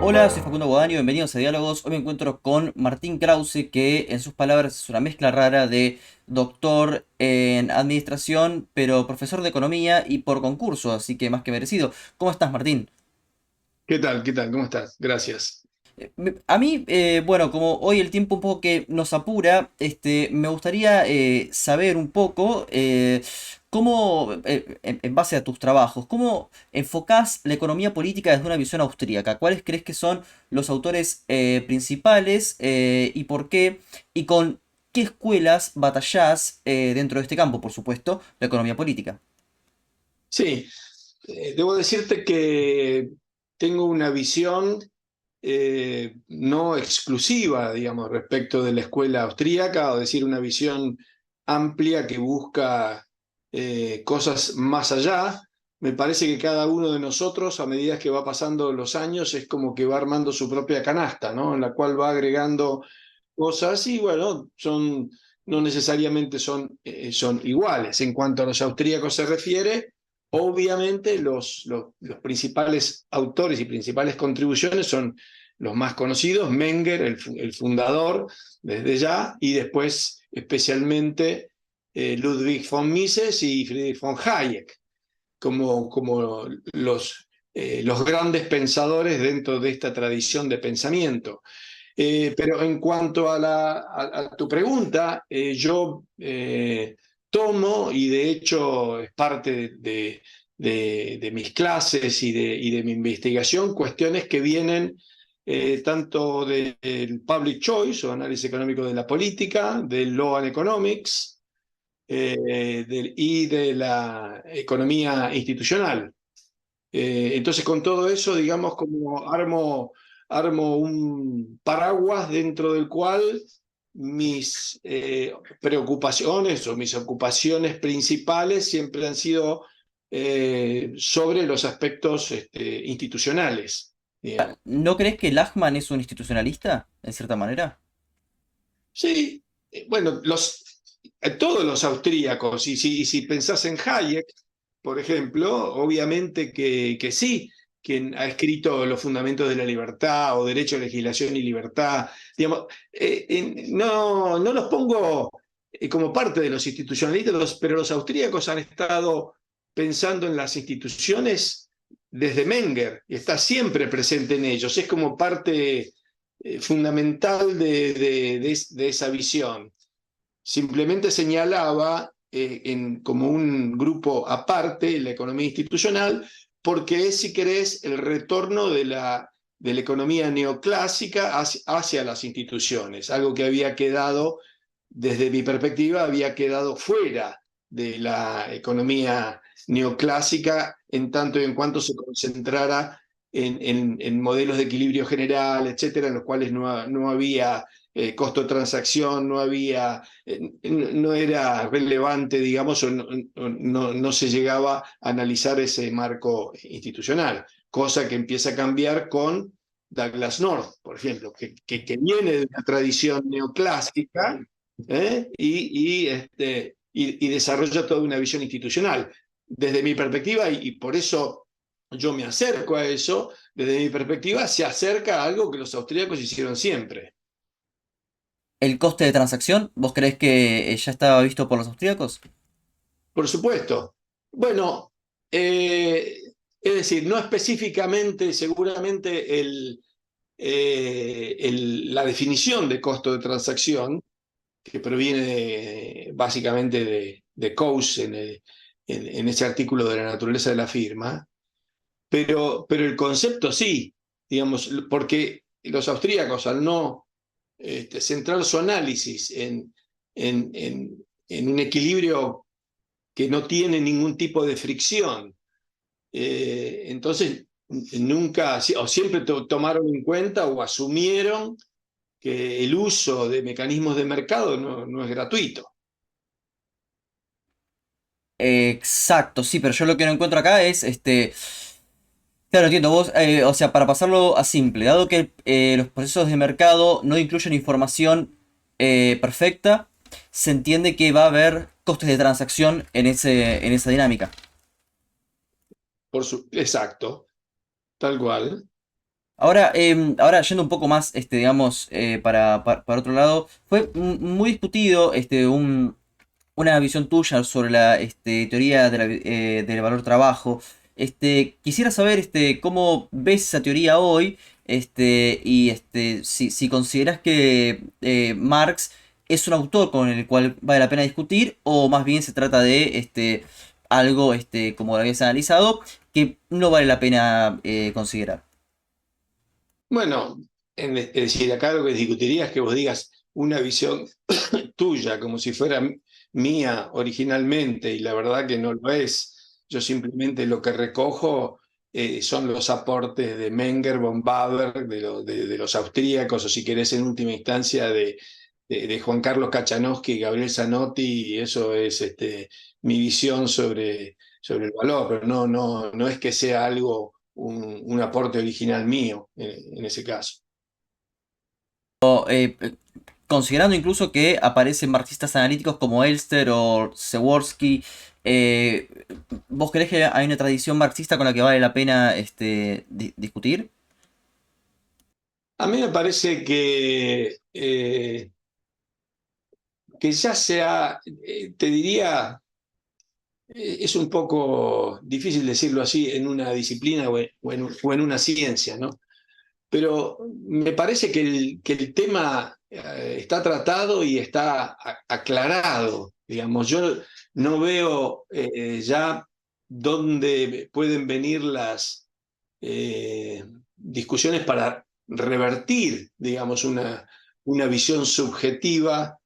Hola, soy Facundo Guadaño, bienvenidos a Diálogos. Hoy me encuentro con Martín Krause, que en sus palabras es una mezcla rara de doctor en administración, pero profesor de economía y por concurso, así que más que merecido. ¿Cómo estás, Martín? ¿Qué tal? ¿Qué tal? ¿Cómo estás? Gracias. A mí, bueno, como hoy el tiempo un poco que nos apura, me gustaría saber un poco cómo, en base a tus trabajos, cómo enfocás la economía política desde una visión austríaca. ¿Cuáles crees que son los autores principales y por qué? Y con qué escuelas batallás dentro de este campo, por supuesto, la economía política. Sí, debo decirte que tengo una visión no exclusiva, digamos, respecto de la escuela austríaca, o decir, una visión amplia que busca cosas más allá. Me parece que cada uno de nosotros, a medida que va pasando los años, es como que va armando su propia canasta, ¿no? En la cual va agregando cosas y bueno, no necesariamente son iguales. En cuanto a los austríacos se refiere, obviamente los principales autores y principales contribuciones son los más conocidos: Menger, el fundador, desde ya, y después especialmente Ludwig von Mises y Friedrich von Hayek, como los grandes pensadores dentro de esta tradición de pensamiento. Pero en cuanto a tu pregunta, yo tomo, y de hecho es parte de mis clases y de mi investigación, cuestiones que vienen tanto del public choice o análisis económico de la política, del law and economics, y de la economía institucional. Entonces, con todo eso, digamos, como armo un paraguas dentro del cual mis preocupaciones o mis ocupaciones principales siempre han sido sobre los aspectos institucionales, digamos. ¿No crees que Lachman es un institucionalista, en cierta manera? Sí, bueno, todos los austríacos, y si pensás en Hayek, por ejemplo, obviamente que sí, quien ha escrito Los Fundamentos de la Libertad o Derecho, Legislación y Libertad, digamos, no los pongo como parte de los institucionalistas, pero los austríacos han estado pensando en las instituciones desde Menger y está siempre presente en ellos, es como parte fundamental de esa visión. Simplemente señalaba como un grupo aparte la economía institucional, porque es, si querés, el retorno de la economía neoclásica hacia las instituciones, algo que había quedado, desde mi perspectiva, había quedado fuera de la economía neoclásica, en tanto y en cuanto se concentrara en modelos de equilibrio general, etcétera, en los cuales no había costo de transacción, no era relevante, digamos, o no se llegaba a analizar ese marco institucional, cosa que empieza a cambiar con Douglas North, por ejemplo, que viene de una tradición neoclásica, y desarrolla toda una visión institucional. Desde mi perspectiva, y por eso yo me acerco a eso, desde mi perspectiva se acerca a algo que los austríacos hicieron siempre. ¿El coste de transacción, vos creés que ya estaba visto por los austríacos? Por supuesto. Bueno, es decir, no específicamente, seguramente la definición de costo de transacción, que proviene básicamente de Coase en ese artículo de la naturaleza de la firma, pero el concepto sí, digamos, porque los austríacos, al no centrar su análisis en un equilibrio que no tiene ningún tipo de fricción, entonces nunca, o siempre tomaron en cuenta o asumieron que el uso de mecanismos de mercado no es gratuito. Exacto, sí, pero yo lo que no encuentro acá es, claro, entiendo, vos, o sea, para pasarlo a simple, dado que los procesos de mercado no incluyen información perfecta, se entiende que va a haber costes de transacción en esa dinámica. Exacto, tal cual. Ahora yendo un poco más, digamos, para otro lado, fue muy discutido una visión tuya sobre la teoría del valor trabajo. Quisiera saber cómo ves esa teoría hoy y si consideras que Marx es un autor con el cual vale la pena discutir o más bien se trata de algo, como lo habías analizado, que no vale la pena considerar. Bueno, es decir, acá lo que discutiría es que vos digas una visión tuya, como si fuera mía originalmente, y la verdad que no lo es. Yo simplemente lo que recojo son los aportes de Menger, von Baber, de los austríacos, o si querés en última instancia de Juan Carlos Kachanowski, Gabriel Zanotti, y eso es mi visión sobre el valor, pero no es que sea algo, un aporte original mío en ese caso. Eh, Considerando incluso que aparecen marxistas analíticos como Elster o Przeworski, eh, ¿vos creés que hay una tradición marxista con la que vale la pena discutir? A mí me parece que ya sea, te diría, es un poco difícil decirlo así en una disciplina o en una ciencia, ¿no? Pero me parece que el tema está tratado y está aclarado. Digamos, yo no veo ya dónde pueden venir las discusiones para revertir, digamos, una visión subjetiva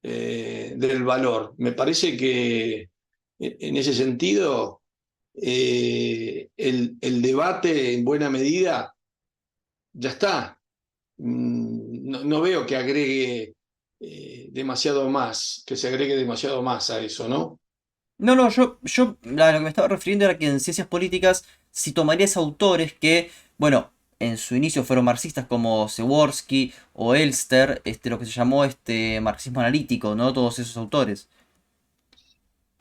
del valor. Me parece que en ese sentido el debate en buena medida ya está. No veo que agregue demasiado más, que se agregue demasiado más a eso, ¿no? No, no, yo a lo que me estaba refiriendo era que en ciencias políticas, si tomarías autores que, bueno, en su inicio fueron marxistas como Przeworski o Elster, lo que se llamó marxismo analítico, ¿no? Todos esos autores.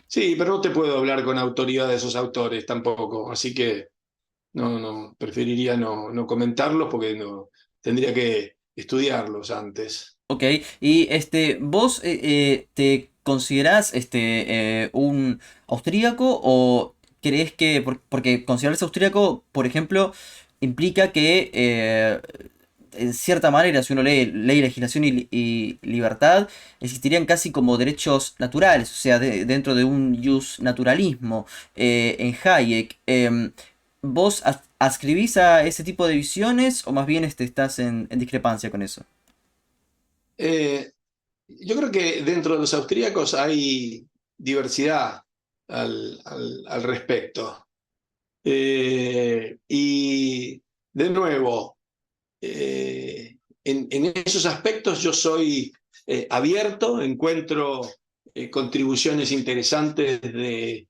Sí, pero no te puedo hablar con autoridad de esos autores tampoco, así que preferiría no comentarlos porque no, tendría que estudiarlos antes. Ok, y ¿vos te considerás un austríaco o crees que, porque considerarse austríaco, por ejemplo, implica que en cierta manera, si uno lee ley, legislación y libertad, existirían casi como derechos naturales, o sea, dentro de un jus naturalismo en Hayek. ¿Vos adscribís a ese tipo de visiones o más bien estás en discrepancia con eso? Eh, yo creo que dentro de los austríacos hay diversidad al respecto. Y de nuevo, en esos aspectos yo soy abierto, encuentro contribuciones interesantes de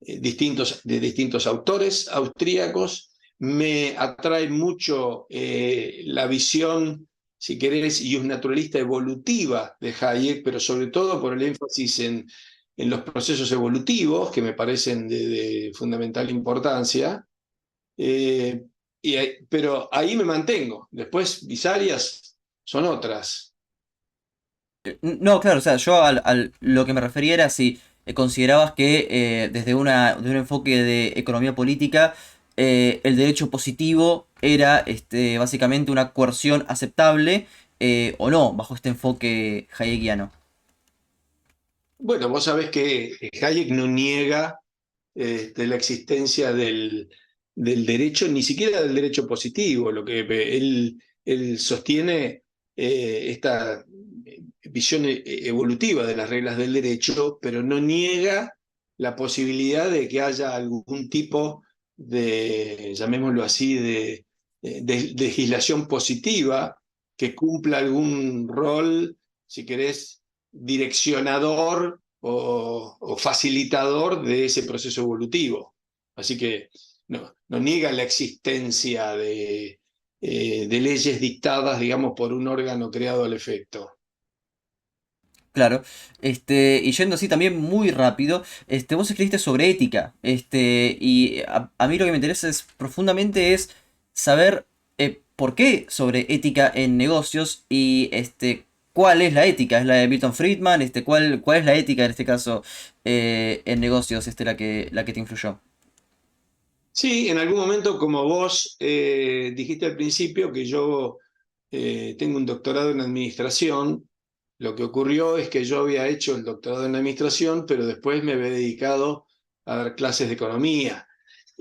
distintos autores austríacos. Me atrae mucho la visión, si querés, y un naturalista evolutiva de Hayek, pero sobre todo por el énfasis en los procesos evolutivos, que me parecen de fundamental importancia. Eh, pero ahí me mantengo. Después, Visarias son otras. No, claro, o sea, yo lo que me refería era si considerabas que desde de un enfoque de economía política, el derecho positivo era básicamente una coerción aceptable o no, bajo este enfoque hayekiano. Bueno, vos sabés que Hayek no niega la existencia del derecho, ni siquiera del derecho positivo. Lo que él sostiene esta visión evolutiva de las reglas del derecho, pero no niega la posibilidad de que haya algún tipo de, llamémoslo así, de legislación positiva que cumpla algún rol, si querés, direccionador o facilitador de ese proceso evolutivo. Así que no niega la existencia de leyes dictadas, digamos, por un órgano creado al efecto. Claro, y yendo así también muy rápido, vos escribiste sobre ética, y a mí lo que me interesa es profundamente es saber ¿por qué sobre ética en negocios? Y ¿cuál es la ética? ¿Es la de Milton Friedman? ¿Cuál es la ética en este caso en negocios, la que te influyó? Sí, en algún momento, como vos dijiste al principio, que yo tengo un doctorado en administración, lo que ocurrió es que yo había hecho el doctorado en administración, pero después me había dedicado a dar clases de economía.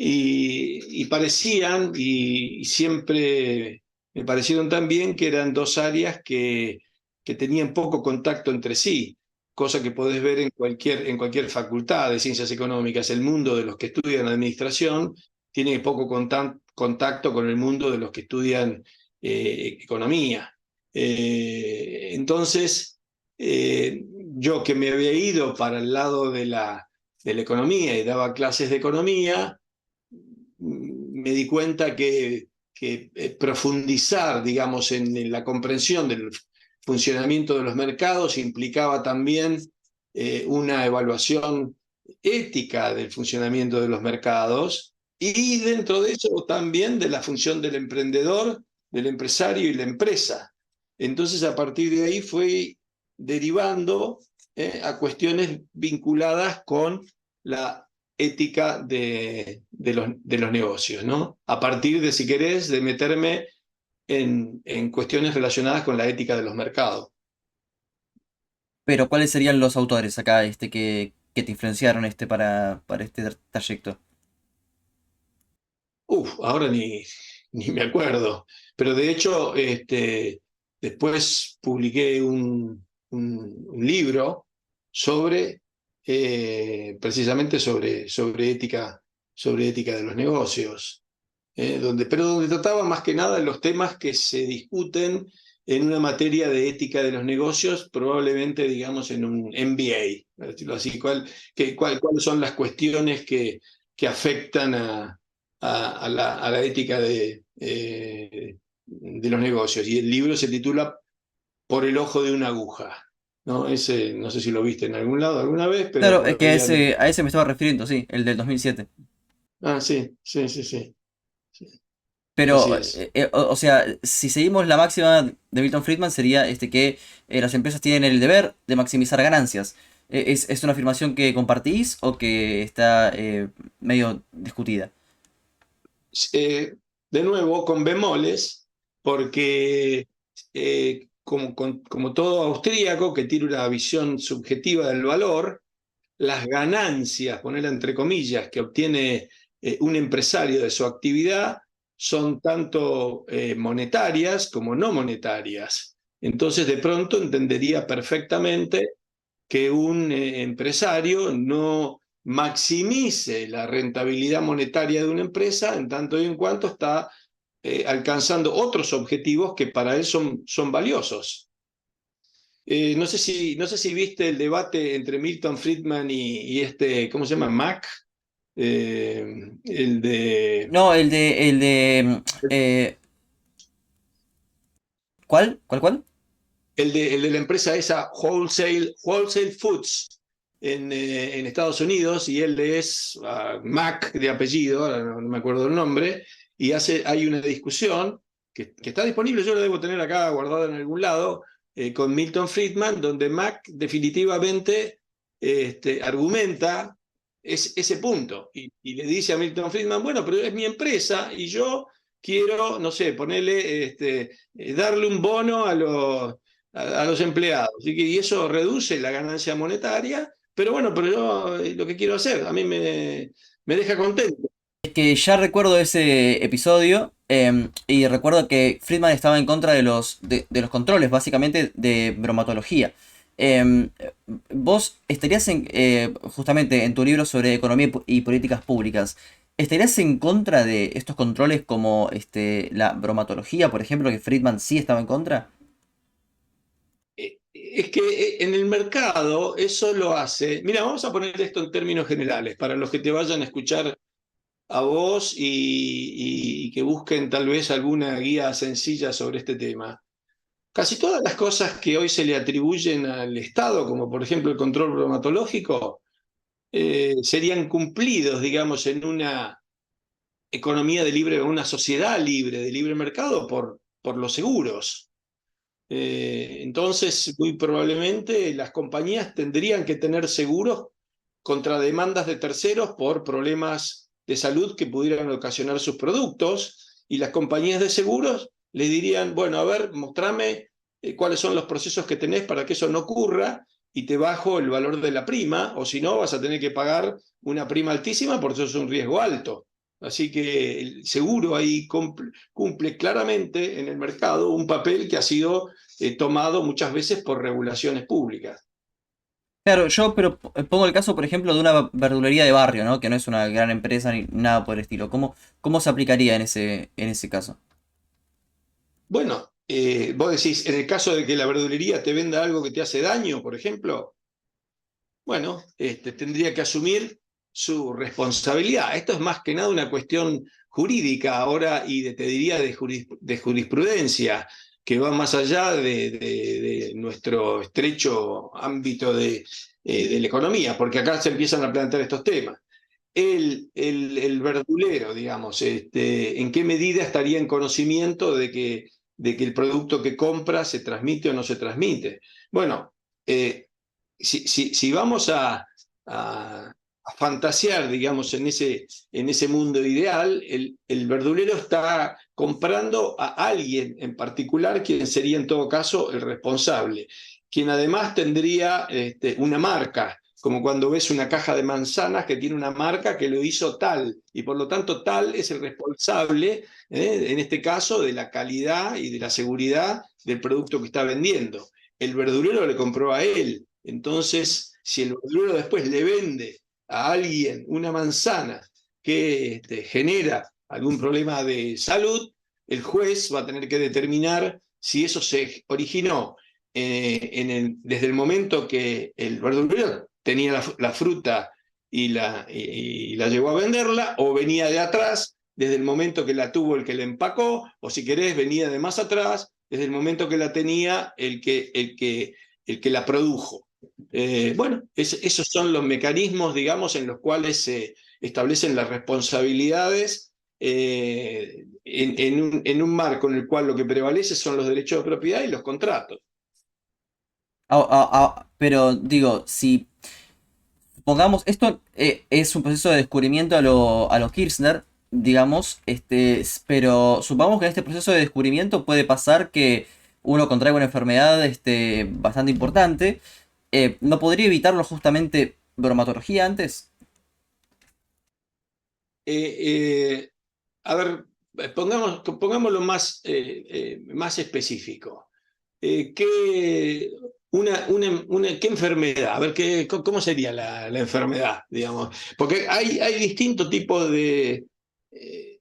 Y parecían, y siempre me parecieron también que eran dos áreas que tenían poco contacto entre sí, cosa que podés ver en cualquier facultad de ciencias económicas. El mundo de los que estudian administración tiene poco contacto con el mundo de los que estudian economía. Entonces, yo que me había ido para el lado de la economía y daba clases de economía, me di cuenta que profundizar, digamos, en la comprensión del funcionamiento de los mercados implicaba también una evaluación ética del funcionamiento de los mercados y dentro de eso también de la función del emprendedor, del empresario y la empresa. Entonces, a partir de ahí fue derivando a cuestiones vinculadas con la ética de los negocios, ¿no? A partir de, si querés, de meterme en cuestiones relacionadas con la ética de los mercados. Pero ¿cuáles serían los autores acá que te influenciaron para este trayecto? Ahora ni me acuerdo, pero de hecho, después publiqué un libro sobre, precisamente sobre ética de los negocios. Pero donde trataba más que nada los temas que se discuten en una materia de ética de los negocios, probablemente, digamos, en un MBA, para decirlo así, cuáles son las cuestiones que afectan a la ética de los negocios. Y el libro se titula Por el ojo de una aguja. ¿No? Ese, no sé si lo viste en algún lado alguna vez, pero Claro, es que podría... a ese me estaba refiriendo, sí, el del 2007. Ah, sí, sí, sí, sí. Sí. Así Pero, es. o sea, si seguimos la máxima de Milton Friedman sería que las empresas tienen el deber de maximizar ganancias. Es una afirmación que compartís o que está medio discutida? eh, de nuevo, con bemoles, porque como todo austríaco que tiene una visión subjetiva del valor, las ganancias, ponerla entre comillas, que obtiene un empresario de su actividad son tanto monetarias como no monetarias. Entonces, de pronto entendería perfectamente que un empresario no maximice la rentabilidad monetaria de una empresa en tanto y en cuanto está alcanzando otros objetivos que para él son valiosos. No sé si viste el debate entre Milton Friedman y este, ¿cómo se llama? Mac, el de No, ¿cuál? ¿Cuál, cuál? el de la empresa esa Wholesale Foods en Estados Unidos, y él es Mac de apellido, ahora no me acuerdo el nombre, y hay una discusión que está disponible, yo la debo tener acá guardada en algún lado, con Milton Friedman, donde Mac definitivamente argumenta ese punto y le dice a Milton Friedman, bueno, pero es mi empresa y yo quiero, no sé, ponerle, darle un bono a los empleados. Y eso reduce la ganancia monetaria, pero bueno, pero yo lo que quiero hacer, a mí me deja contento. Es que ya recuerdo ese episodio y recuerdo que Friedman estaba en contra de los controles, básicamente de bromatología. Em, Vos estarías justamente en tu libro sobre economía y políticas públicas, ¿estarías en contra de estos controles como la bromatología, por ejemplo, que Friedman sí estaba en contra? Es que en el mercado eso lo hace. Mira, vamos a poner esto en términos generales para los que te vayan a escuchar a vos y que busquen tal vez alguna guía sencilla sobre este tema. Casi todas las cosas que hoy se le atribuyen al Estado, como por ejemplo el control bromatológico, serían cumplidos, digamos, economía de libre, una sociedad libre de libre mercado por los seguros. Entonces, muy probablemente las compañías tendrían que tener seguros contra demandas de terceros por problemas de salud que pudieran ocasionar sus productos, y las compañías de seguros le dirían, bueno, a ver, mostrame cuáles son los procesos que tenés para que eso no ocurra y te bajo el valor de la prima, o si no, vas a tener que pagar una prima altísima porque eso es un riesgo alto. Así que el seguro ahí cumple claramente en el mercado un papel que ha sido tomado muchas veces por regulaciones públicas. Claro, yo pero pongo el caso, por ejemplo, de una verdulería de barrio, ¿no? Que no es una gran empresa ni nada por el estilo. ¿Cómo se aplicaría en ese caso? Bueno, vos decís, en el caso de que la verdulería te venda algo que te hace daño, por ejemplo, bueno, tendría que asumir su responsabilidad. Esto es más que nada una cuestión jurídica ahora y te diría de jurisprudencia, que va más allá de nuestro estrecho ámbito de la economía, porque acá se empiezan a plantear estos temas. El verdulero, digamos, ¿en qué medida estaría en conocimiento de que el producto que compra se transmite o no se transmite? Bueno, si vamos a fantasear, digamos, en ese mundo ideal, el verdulero está comprando a alguien en particular, quien sería en todo caso el responsable, quien además tendría una marca, como cuando ves una caja de manzanas que tiene una marca que lo hizo tal, y por lo tanto tal es el responsable, en este caso, de la calidad y de la seguridad del producto que está vendiendo. El verdulero le compró a él. Entonces, si el verdulero después le vende a alguien una manzana que genera algún problema de salud, el juez va a tener que determinar si eso se originó desde el momento que el verdulero tenía la fruta y la llevó a venderla, o venía de atrás, desde el momento que la tuvo el que la empacó, o si querés, venía de más atrás, desde el momento que la tenía el que la produjo. Bueno, esos son los mecanismos, digamos, en los cuales se establecen las responsabilidades en un marco en el cual lo que prevalece son los derechos de propiedad y los contratos. Pero digo, si pongamos, esto es un proceso de descubrimiento a lo Kirchner, digamos, pero supongamos que en este proceso de descubrimiento puede pasar que uno contraiga una enfermedad bastante importante. ¿No podría evitarlo justamente bromatología antes? Eh, a ver, pongámoslo más específico. ¿Qué enfermedad? A ver, ¿cómo sería la enfermedad, digamos? Porque hay distintos tipos de... eh,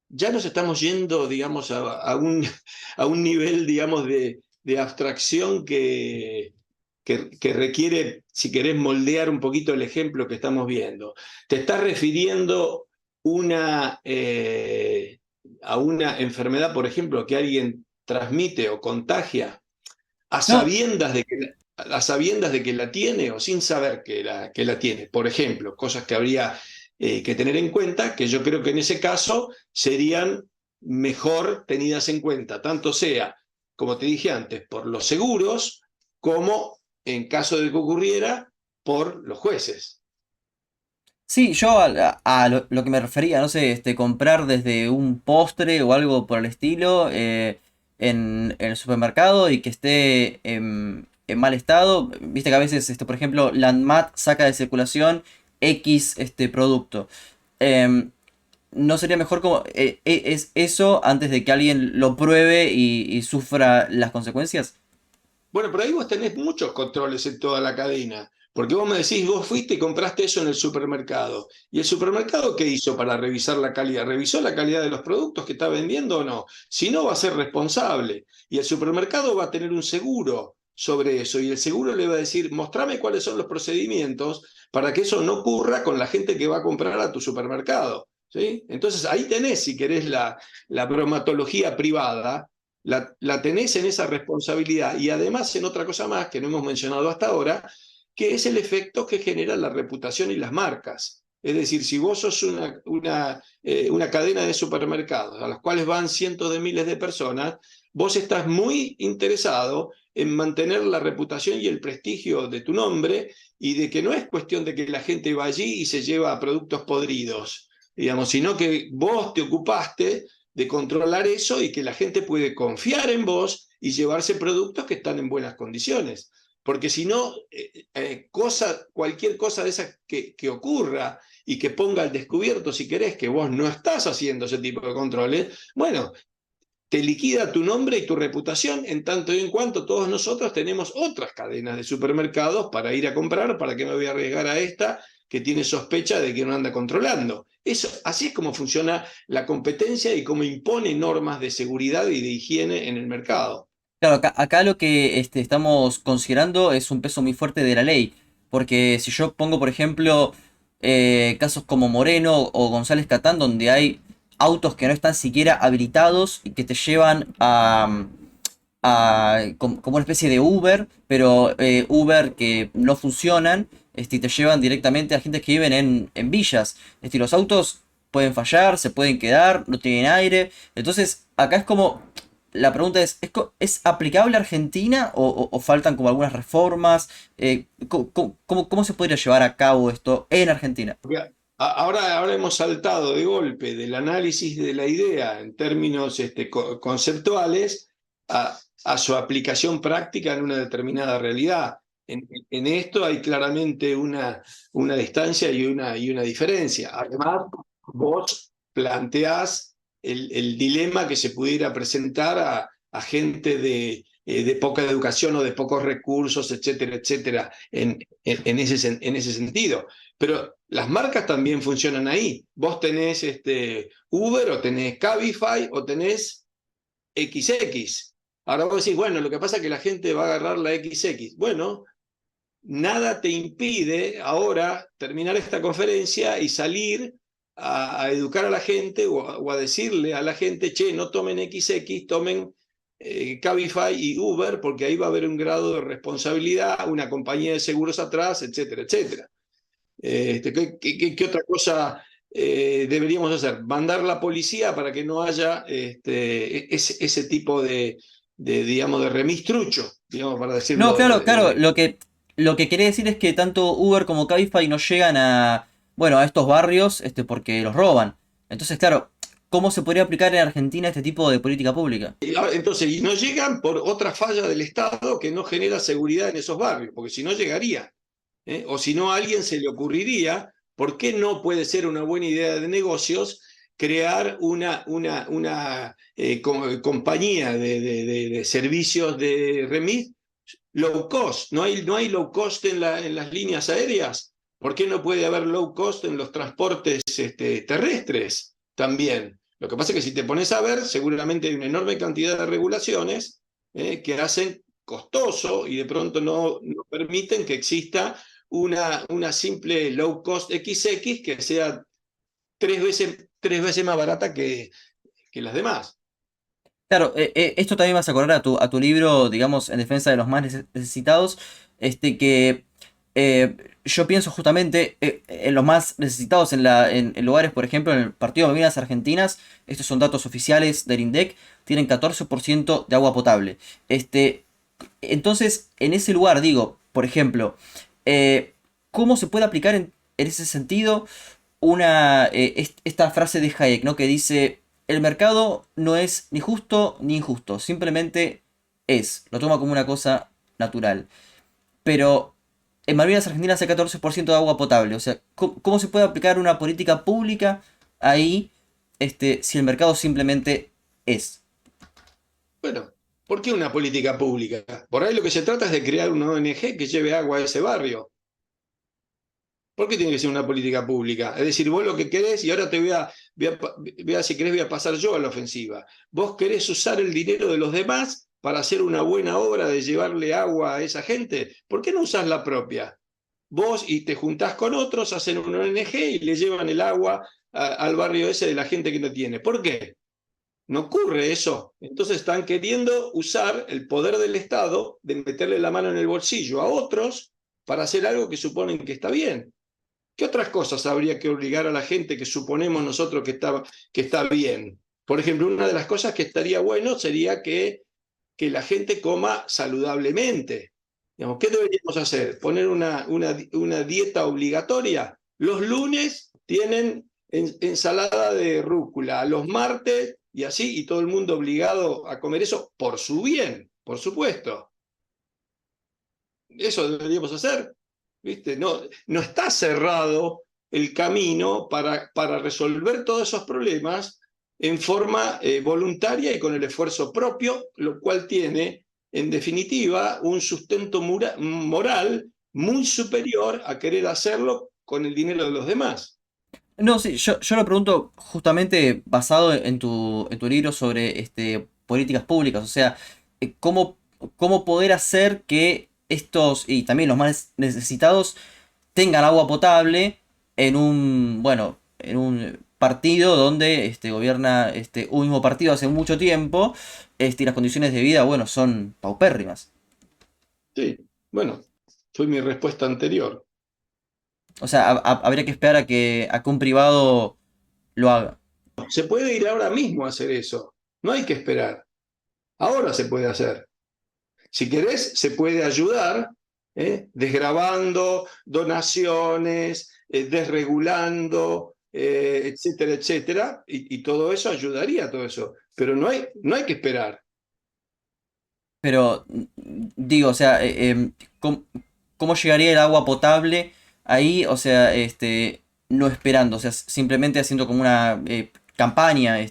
ya nos estamos yendo, digamos, a un nivel, digamos, de abstracción que requiere, si querés, moldear un poquito el ejemplo que estamos viendo. ¿Te estás refiriendo una, a una enfermedad, por ejemplo, que alguien transmite o contagia a No, sabiendas de que la tiene o sin saber que la tiene? Por ejemplo, cosas que habría que tener en cuenta, que yo creo que en ese caso serían mejor tenidas en cuenta, tanto sea, como te dije antes, por los seguros, como en caso de que ocurriera, por los jueces. sí, yo a lo que me refería, no sé, comprar desde un postre o algo por el estilo en el supermercado y que esté en mal estado. Viste que a veces, por ejemplo, Landmat saca de circulación X producto. Em, ¿No sería mejor como es eso antes de que alguien lo pruebe y sufra las consecuencias? Bueno, pero ahí vos tenés muchos controles en toda la cadena, porque vos me decís, vos fuiste y compraste eso en el supermercado. ¿Y el supermercado qué hizo para revisar la calidad? ¿Revisó la calidad de los productos que está vendiendo o no? Si no, va a ser responsable. Y el supermercado va a tener un seguro sobre eso, y el seguro le va a decir, mostrame cuáles son los procedimientos para que eso no ocurra con la gente que va a comprar a tu supermercado. ¿Sí? Entonces ahí tenés, si querés, la bromatología privada, la tenés en esa responsabilidad, y además en otra cosa más que no hemos mencionado hasta ahora, que es el efecto que genera la reputación y las marcas. Es decir, si vos sos una cadena de supermercados a las cuales van cientos de miles de personas, vos estás muy interesado en mantener la reputación y el prestigio de tu nombre y de que no es cuestión de que la gente va allí y se lleva productos podridos, digamos, sino que vos te ocupaste de controlar eso y que la gente puede confiar en vos y llevarse productos que están en buenas condiciones. Porque si no, cualquier cosa de esa que ocurra y que ponga al descubierto, si querés, que vos no estás haciendo ese tipo de controles, bueno, te liquida tu nombre y tu reputación en tanto y en cuanto todos nosotros tenemos otras cadenas de supermercados para ir a comprar. ¿Para qué me voy a arriesgar a esta que tiene sospecha de que no anda controlando? Eso, así es como funciona la competencia y cómo impone normas de seguridad y de higiene en el mercado. Claro, acá lo que estamos considerando es un peso muy fuerte de la ley. Porque si yo pongo, por ejemplo, casos como Moreno o González Catán, donde hay autos que no están siquiera habilitados y que te llevan como una especie de Uber, pero Uber que no funcionan, y te llevan directamente a gente que viven en villas. Los autos pueden fallar, se pueden quedar, no tienen aire. Entonces, acá es como, la pregunta ¿es aplicable a Argentina o faltan como algunas reformas? ¿Cómo se podría llevar a cabo esto en Argentina? Ahora hemos saltado de golpe del análisis de la idea en términos conceptuales a su aplicación práctica en una determinada realidad. En esto hay claramente una distancia y una diferencia. Además, vos planteás el dilema que se pudiera presentar a gente de poca educación o de pocos recursos, etcétera, etcétera, en ese sentido. Pero las marcas también funcionan ahí. Vos tenés Uber o tenés Cabify o tenés XX. Ahora vos decís, bueno, lo que pasa es que la gente va a agarrar la XX. Bueno, nada te impide ahora terminar esta conferencia y salir a educar a la gente o a decirle a la gente, che, no tomen XX, tomen Cabify y Uber, porque ahí va a haber un grado de responsabilidad, una compañía de seguros atrás, etcétera, etcétera. ¿Qué otra cosa deberíamos hacer? Mandar la policía para que no haya ese tipo digamos, de remistrucho, digamos, para No, decirlo. claro, claro. Lo que quería decir es que tanto Uber como Cabify no llegan bueno, a estos barrios, porque los roban. Entonces, claro, ¿cómo se podría aplicar en Argentina este tipo de política pública? Entonces, y no llegan por otra falla del Estado que no genera seguridad en esos barrios, porque si no llegaría. O si no, a alguien se le ocurriría, ¿por qué no puede ser una buena idea de negocios crear una compañía de servicios de remis low cost? ¿No hay low cost en las líneas aéreas? ¿Por qué no puede haber low cost en los transportes terrestres también? Lo que pasa es que si te pones a ver, seguramente hay una enorme cantidad de regulaciones que hacen costoso y de pronto no permiten que exista una simple low cost XX que sea tres veces más barata que las demás. Claro, esto también vas a acordar a tu libro, digamos, en defensa de los más necesitados, que yo pienso justamente en los más necesitados en lugares, por ejemplo, en el Partido de Malvinas Argentinas, estos son datos oficiales del INDEC, tienen 14% de agua potable. Entonces, en ese lugar, digo, por ejemplo, ¿cómo se puede aplicar en ese sentido esta frase de Hayek, ¿no? Que dice, el mercado no es ni justo ni injusto, simplemente es, lo toma como una cosa natural. Pero en Malvinas Argentinas hay 14% de agua potable, o sea, ¿cómo se puede aplicar una política pública ahí, si el mercado simplemente es? Bueno, ¿por qué una política pública? Por ahí lo que se trata es de crear una ONG que lleve agua a ese barrio. ¿Por qué tiene que ser una política pública? Es decir, vos lo que querés, y ahora si querés voy a pasar yo a la ofensiva. Vos querés usar el dinero de los demás para hacer una buena obra de llevarle agua a esa gente. ¿Por qué no usás la propia? Vos y te juntás con otros, hacen una ONG y le llevan el agua al barrio ese de la gente que no tiene. ¿Por qué? No ocurre eso. Entonces están queriendo usar el poder del Estado de meterle la mano en el bolsillo a otros para hacer algo que suponen que está bien. ¿Qué otras cosas habría que obligar a la gente que suponemos nosotros que está bien? Por ejemplo, una de las cosas que estaría bueno sería que la gente coma saludablemente. Digamos, ¿qué deberíamos hacer? ¿Poner una dieta obligatoria? Los lunes tienen ensalada de rúcula, los martes y así, y todo el mundo obligado a comer eso por su bien, por supuesto. Eso deberíamos hacer, ¿viste? No, no está cerrado el camino para resolver todos esos problemas en forma voluntaria y con el esfuerzo propio, lo cual tiene, en definitiva, un sustento moral muy superior a querer hacerlo con el dinero de los demás. No, sí, yo lo pregunto justamente basado en tu libro sobre políticas públicas, o sea, cómo, cómo poder hacer que estos y también los más necesitados tengan agua potable en un, bueno, en un partido donde gobierna un mismo partido hace mucho tiempo, y las condiciones de vida, bueno, son paupérrimas. Sí, bueno, fue mi respuesta anterior. O sea, habría que esperar a que un privado lo haga. Se puede ir ahora mismo a hacer eso, no hay que esperar, ahora se puede hacer. Si querés, se puede ayudar, desgravando donaciones, desregulando, etcétera, etcétera, y todo eso ayudaría a todo eso. Pero no hay que esperar. Pero digo, o sea, ¿cómo, cómo llegaría el agua potable ahí? O sea, no esperando, o sea, simplemente haciendo como una campaña,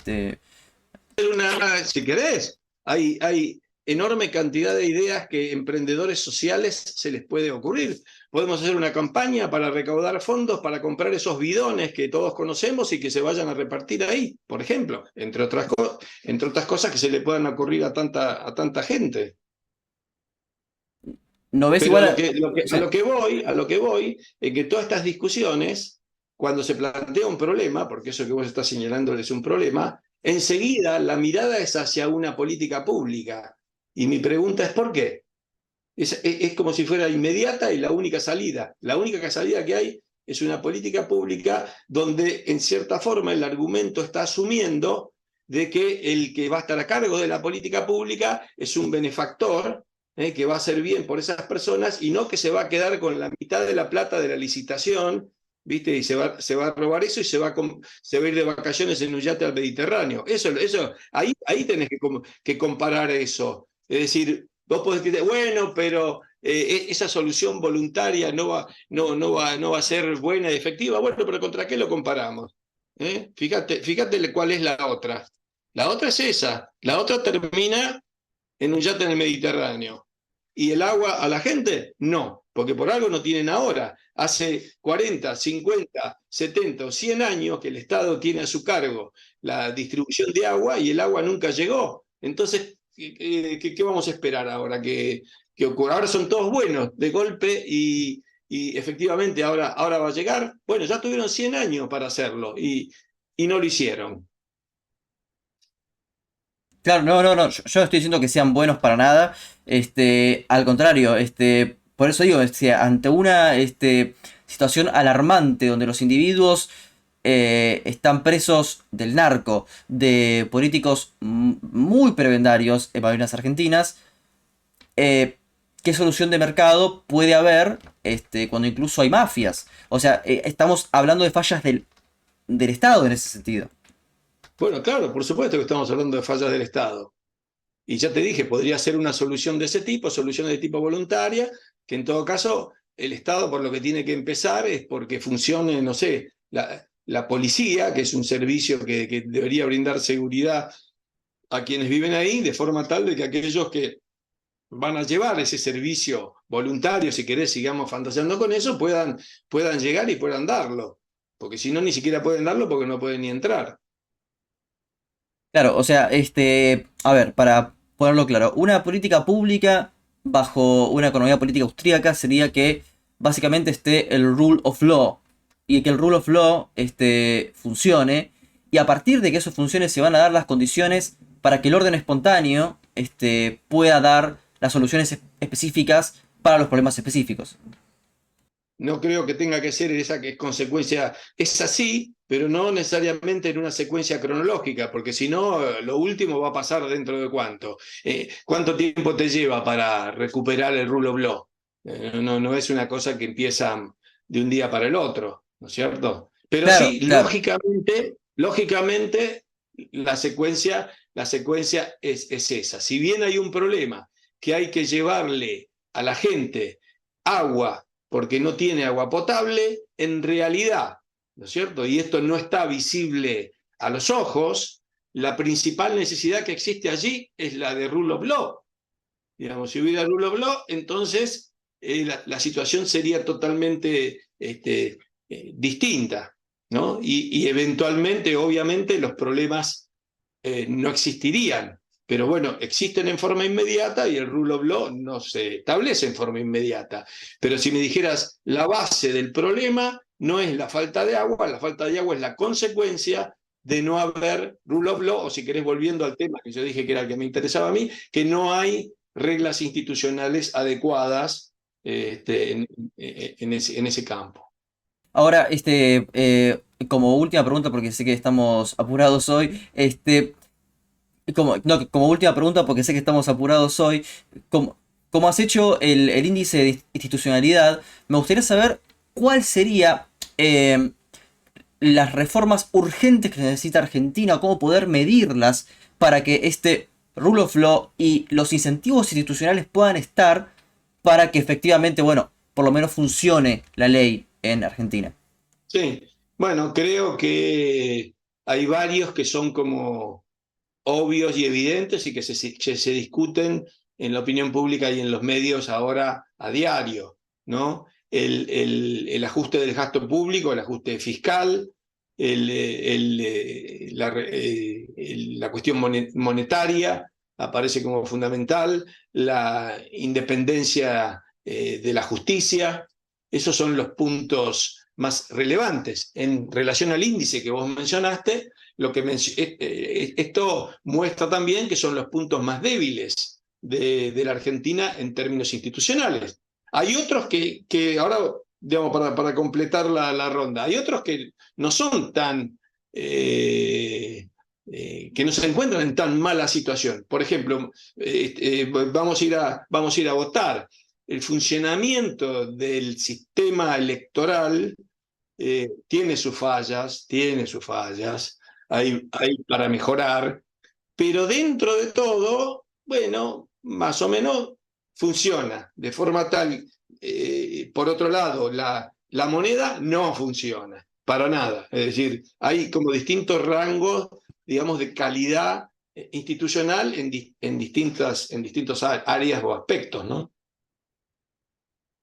Si querés, hay enorme cantidad de ideas que emprendedores sociales se les puede ocurrir. Podemos hacer una campaña para recaudar fondos para comprar esos bidones que todos conocemos y que se vayan a repartir ahí, por ejemplo, entre otras cosas que se le puedan ocurrir a tanta gente. ¿No ves Pero igual? O a sea, lo que voy es que todas estas discusiones, cuando se plantea un problema, porque eso que vos estás señalando es un problema, enseguida la mirada es hacia una política pública. Y mi pregunta es ¿por qué? Es como si fuera inmediata y la única salida. La única salida que hay es una política pública donde en cierta forma el argumento está asumiendo de que el que va a estar a cargo de la política pública es un benefactor, que va a hacer bien por esas personas y no que se va a quedar con la mitad de la plata de la licitación, ¿viste? Y se va a robar eso y se va a ir de vacaciones en un yate al Mediterráneo. Ahí tenés que comparar eso. Es decir, vos podés decir, bueno, pero esa solución voluntaria no va a ser buena y efectiva. Bueno, pero ¿contra qué lo comparamos? Fíjate cuál es la otra. La otra es esa. La otra termina en un yate en el Mediterráneo. ¿Y el agua a la gente? No, porque por algo no tienen ahora. Hace 40, 50, 70 o 100 años que el Estado tiene a su cargo la distribución de agua y el agua nunca llegó. Entonces, ¿qué vamos a esperar ahora que ocurra? Ahora son todos buenos de golpe y efectivamente ahora va a llegar. Bueno, ya tuvieron 100 años para hacerlo y no lo hicieron. claro, yo no estoy diciendo que sean buenos para nada, al contrario, por eso digo, ante una situación alarmante donde los individuos están presos del narco, de políticos muy prebendarios en Malvinas Argentinas, eh, ¿qué solución de mercado puede haber cuando incluso hay mafias? O sea, estamos hablando de fallas del Estado en ese sentido. Bueno, claro, por supuesto que estamos hablando de fallas del Estado. Y ya te dije, podría ser una solución de ese tipo, soluciones de tipo voluntaria, que en todo caso el Estado por lo que tiene que empezar es porque funcione, no sé, la policía, que es un servicio que debería brindar seguridad a quienes viven ahí, de forma tal de que aquellos que van a llevar ese servicio voluntario, si querés, sigamos fantaseando con eso, puedan llegar y puedan darlo. Porque si no, ni siquiera pueden darlo porque no pueden ni entrar. Claro, o sea, a ver, para ponerlo claro, una política pública bajo una economía política austríaca sería que básicamente esté el rule of law y que el rule of law funcione y a partir de que eso funcione se van a dar las condiciones para que el orden espontáneo pueda dar las soluciones específicas para los problemas específicos. No creo que tenga que ser esa que es consecuencia, es así, pero no necesariamente en una secuencia cronológica, porque si no, lo último va a pasar dentro de cuánto. ¿Cuánto tiempo te lleva para recuperar el rule of law? No es una cosa que empieza de un día para el otro, ¿no es cierto? Pero Claro, sí, claro. lógicamente, la secuencia es esa. Si bien hay un problema que hay que llevarle a la gente agua porque no tiene agua potable, en realidad, ¿no es cierto? Y esto no está visible a los ojos, la principal necesidad que existe allí es la de rule of law. Digamos, si hubiera rule of law, entonces la situación sería totalmente distinta, ¿no? Y eventualmente, obviamente, los problemas no existirían. Pero bueno, existen en forma inmediata y el rule of law no se establece en forma inmediata. Pero si me dijeras, la base del problema no es la falta de agua es la consecuencia de no haber rule of law, o si querés, volviendo al tema que yo dije que era el que me interesaba a mí, que no hay reglas institucionales adecuadas en ese campo. Ahora, como última pregunta, porque sé que estamos apurados hoy, como, no, como última pregunta, porque sé que estamos apurados hoy, como, como has hecho el índice de institucionalidad, me gustaría saber cuál sería las reformas urgentes que necesita Argentina, cómo poder medirlas para que este rule of law y los incentivos institucionales puedan estar para que efectivamente, bueno, por lo menos funcione la ley en Argentina. Sí, bueno, creo que hay varios que son como obvios y evidentes y que se discuten en la opinión pública y en los medios ahora a diario, ¿no? El ajuste del gasto público, el ajuste fiscal, la cuestión monetaria aparece como fundamental, la independencia de la justicia, esos son los puntos más relevantes. En relación al índice que vos mencionaste, esto muestra también que son los puntos más débiles de la Argentina en términos institucionales. Hay otros que ahora, digamos, para completar la ronda, hay otros que no son tan, que no se encuentran en tan mala situación. Por ejemplo, vamos a ir a votar. El funcionamiento del sistema electoral tiene sus fallas, hay para mejorar, pero dentro de todo, bueno, más o menos funciona de forma tal, por otro lado, la moneda no funciona para nada. Es decir, hay como distintos rangos, digamos, de calidad institucional en distintas áreas o aspectos, ¿no?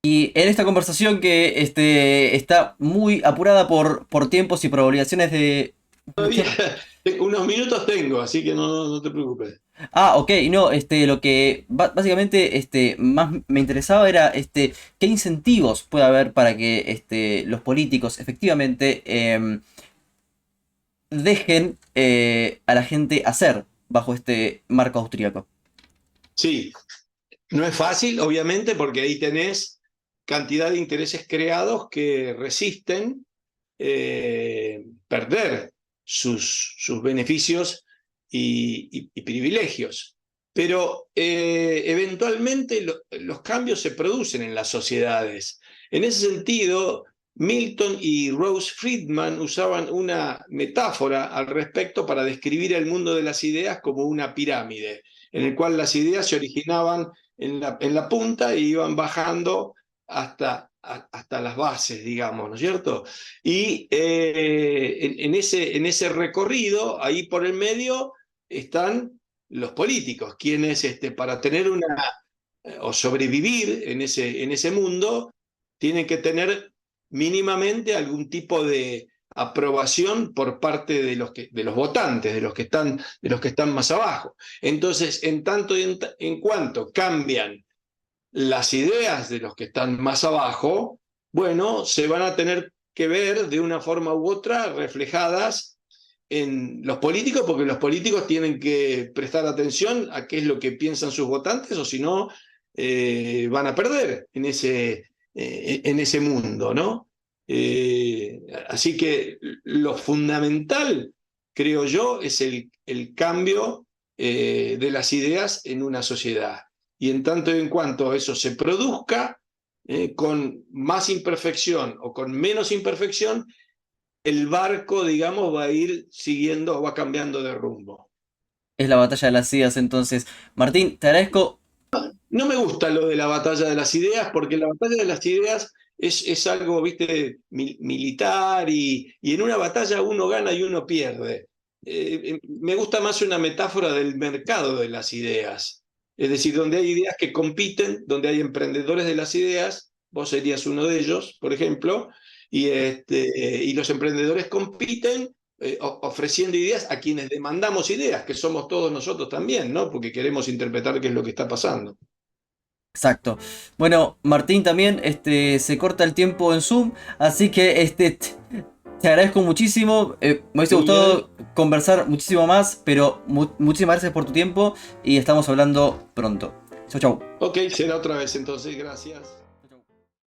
Y en esta conversación que está muy apurada por tiempos y por obligaciones de Todavía muchas. unos minutos tengo, así que no te preocupes. Ah, ok, no, lo que básicamente más me interesaba era qué incentivos puede haber para que los políticos efectivamente dejen a la gente hacer bajo este marco austríaco. Sí, no es fácil, obviamente, porque ahí tenés cantidad de intereses creados que resisten perder sus beneficios y privilegios. Pero eventualmente los cambios se producen en las sociedades. En ese sentido, Milton y Rose Friedman usaban una metáfora al respecto para describir el mundo de las ideas como una pirámide, en el cual las ideas se originaban en la punta y iban bajando hasta las bases, digamos, ¿no es cierto? Y en ese recorrido, ahí por el medio, están los políticos, quienes para tener o sobrevivir en ese mundo, tienen que tener mínimamente algún tipo de aprobación por parte de los votantes, de los que están más abajo. Entonces, en tanto y en cuanto cambian las ideas de los que están más abajo, bueno, se van a tener que ver de una forma u otra reflejadas en los políticos, porque los políticos tienen que prestar atención a qué es lo que piensan sus votantes, o si no, van a perder en ese mundo, ¿no? Así que lo fundamental, creo yo, es el cambio de las ideas en una sociedad. Y en tanto y en cuanto eso se produzca, con más imperfección o con menos imperfección, el barco, digamos, va a ir siguiendo o va cambiando de rumbo. Es la batalla de las ideas entonces. Martín, te agradezco. No me gusta lo de la batalla de las ideas, porque la batalla de las ideas es algo, viste, militar y en una batalla uno gana y uno pierde. Me gusta más una metáfora del mercado de las ideas. Es decir, donde hay ideas que compiten, donde hay emprendedores de las ideas, vos serías uno de ellos, por ejemplo, y los emprendedores compiten ofreciendo ideas a quienes demandamos ideas, que somos todos nosotros también, ¿no? Porque queremos interpretar qué es lo que está pasando. Exacto. Bueno, Martín también, se corta el tiempo en Zoom, así que te agradezco muchísimo. Me hubiese Muy bien. gustado conversar muchísimo más, pero muchísimas gracias por tu tiempo y estamos hablando pronto. Chau, chau. Ok, será otra vez entonces, gracias.